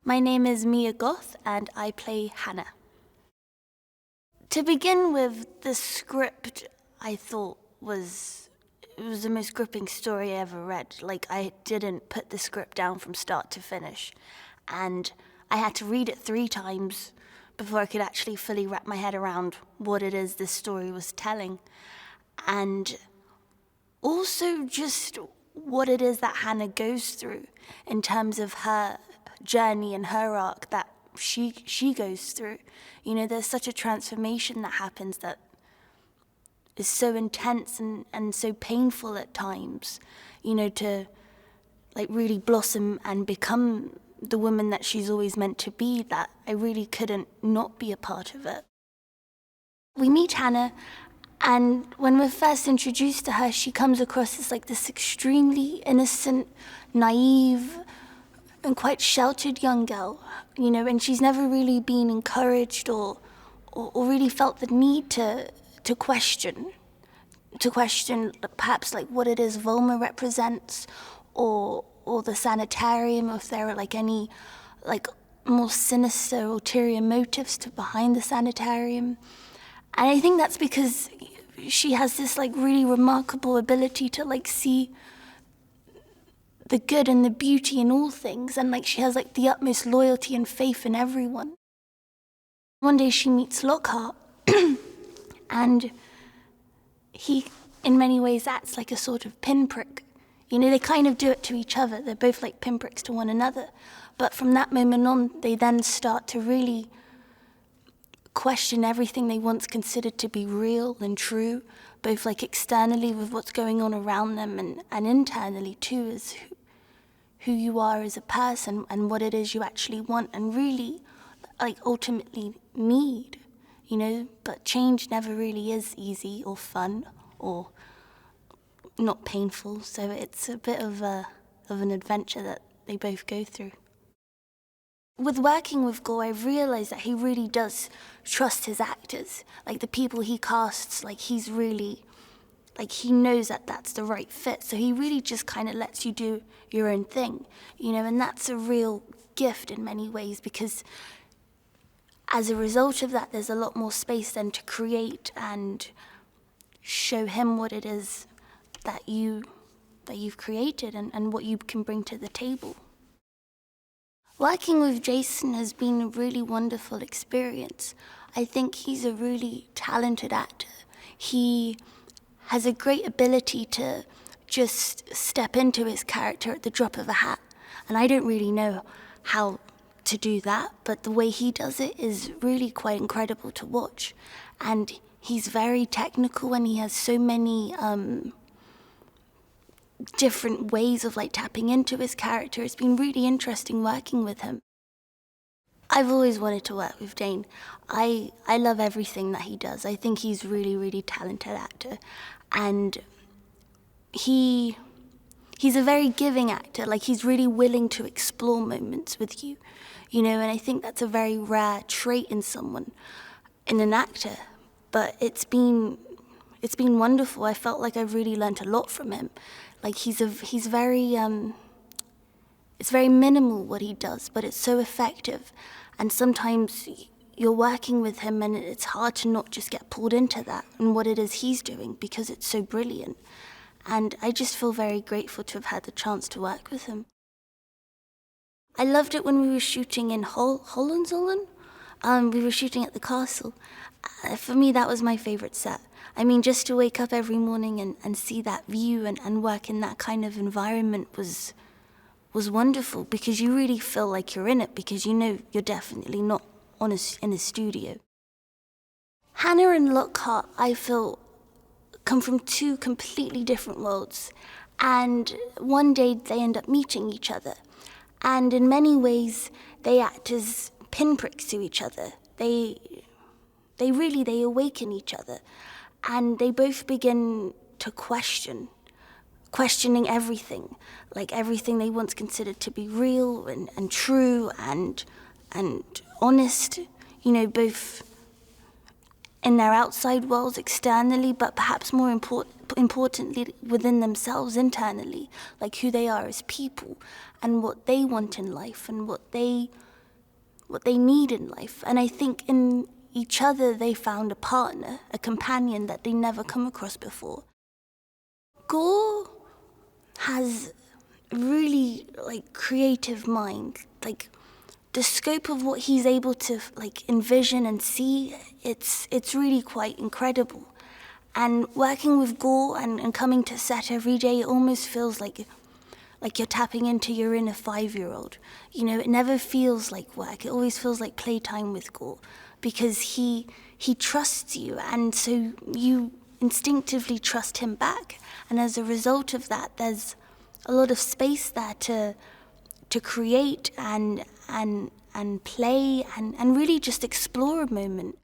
My name is Mia Goth, and I play Hannah. To begin with, the script I thought was the most gripping story I ever read. Like, I didn't put the script down from start to finish, and I had to read it 3 times before I could actually fully wrap my head around what it is this story was telling, and also just what it is that Hannah goes through in terms of her journey and her arc that she goes through. You know, there's such a transformation that happens that is so intense and so painful at times, you know, to like really blossom and become the woman that she's always meant to be, that I really couldn't not be a part of it. We meet Hannah, and when we're first introduced to her, she comes across as like this extremely innocent, naive, and quite sheltered young girl, you know, and she's never really been encouraged or really felt the need to question perhaps like what it is Volma represents, or the sanitarium, or if there are like any like more sinister ulterior motives behind the sanitarium. And I think that's because she has this like really remarkable ability to like see the good and the beauty in all things, and like she has like the utmost loyalty and faith in everyone. One day she meets Lockhart and he in many ways acts like a sort of pinprick. You know, they kind of do it to each other. They're both like pinpricks to one another. But from that moment on, they then start to really question everything they once considered to be real and true, both like externally with what's going on around them and internally too, as who you are as a person and what it is you actually want and really like ultimately need, you know. But change never really is easy or fun or not painful, so it's a bit of an adventure that they both go through. With working with Gore, I've realized that he really does trust his actors. Like the people he casts, like he's really, like he knows that that's the right fit. So he really just kind of lets you do your own thing, you know, and that's a real gift in many ways, because as a result of that, there's a lot more space then to create and show him what it is that you've created and what you can bring to the table. Working with Jason has been a really wonderful experience. I think he's a really talented actor. He has a great ability to just step into his character at the drop of a hat. And I don't really know how to do that, but the way he does it is really quite incredible to watch. And he's very technical, and he has so many different ways of like tapping into his character. It's been really interesting working with him. I've always wanted to work with Dane. I love everything that he does. I think he's really, really talented actor. And he's a very giving actor. Like, he's really willing to explore moments with you, you know, and I think that's a very rare trait in someone, in an actor. But it's been wonderful. I felt like I've really learned a lot from him. Like he's very, it's very minimal what he does, but it's so effective. And sometimes you're working with him and it's hard to not just get pulled into that and what it is he's doing, because it's so brilliant. And I just feel very grateful to have had the chance to work with him. I loved it when we were shooting in Hohenzollern. We were shooting at the castle. For me, that was my favorite set. I mean, just to wake up every morning and see that view and work in that kind of environment was wonderful, because you really feel like you're in it, because you know you're definitely not in a studio. Hannah and Lockhart, I feel, come from 2 completely different worlds, and one day they end up meeting each other. And in many ways, they act as pinpricks to each other. They awaken each other. And they both begin to questioning everything, like everything they once considered to be real and true and honest, you know, both in their outside worlds externally, but perhaps more importantly within themselves internally, like who they are as people and what they want in life and what they what they need in life. And I think in each other they found a partner, a companion that they never come across before. Gore has a really creative mind. The scope of what he's able to envision and see, it's really quite incredible. And working with Gore and coming to set every day, it almost feels like you're tapping into your inner 5-year-old. It never feels like work. It always feels like playtime with Gore, because he trusts you, and so you instinctively trust him back. And as a result of that, there's a lot of space there to create and play and really just explore a moment.